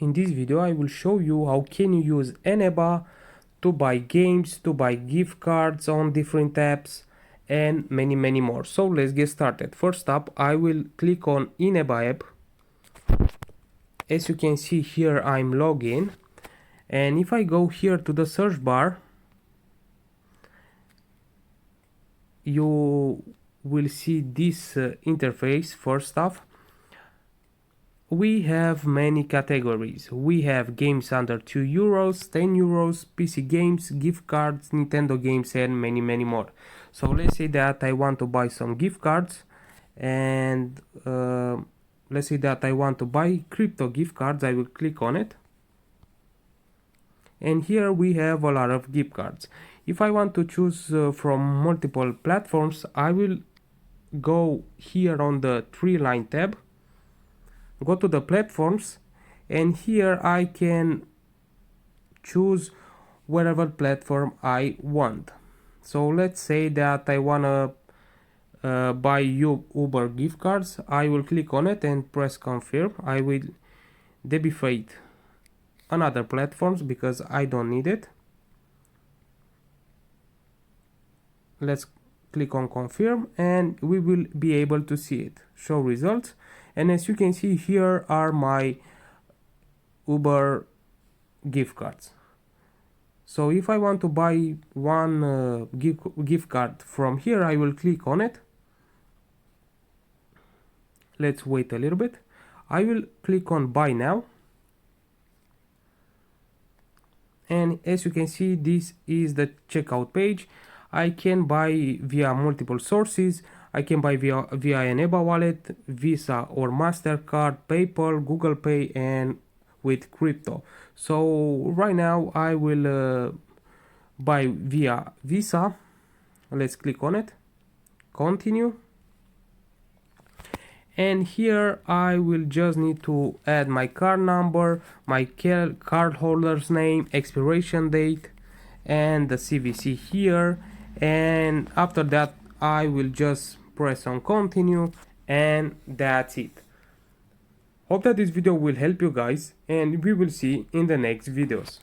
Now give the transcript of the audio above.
In this video I will show you how can you use Eneba to buy games, to buy gift cards on different apps and many more. So let's get started. First up, I will click on Eneba app. As you can see here, I'm logged in, and if I go here to the search bar, you will see this interface. First off, we have many categories. We have games under €2, €10, PC games, gift cards, Nintendo games, and many more. So let's say that I want to buy some gift cards, and let's say that I want to buy crypto gift cards. I will click on it, and here we have a lot of gift cards. If I want to choose from multiple platforms, I will go here on the three line tab, go to the platforms, and here I can choose whatever platform I want. So let's say that I wanna buy Uber gift cards. I will click on it and press confirm. I will deactivate another platforms because I don't need it. Let's click on confirm and we will be able to see it, show results. And as you can see, here are my Uber gift cards. So if I want to buy one gift card from here, I will click on it. Let's wait a little bit. I will click on buy now. And as you can see, this is the checkout page. I can buy via multiple sources. I can buy via Eneba wallet, Visa or MasterCard, PayPal, Google Pay, and with crypto. So right now I will buy via Visa. Let's click on it, continue. And here I will just need to add my card number, my card holder's name, expiration date, and the CVC here. And after that I will just press on continue, and that's it. Hope that this video will help you guys, and we will see in the next videos.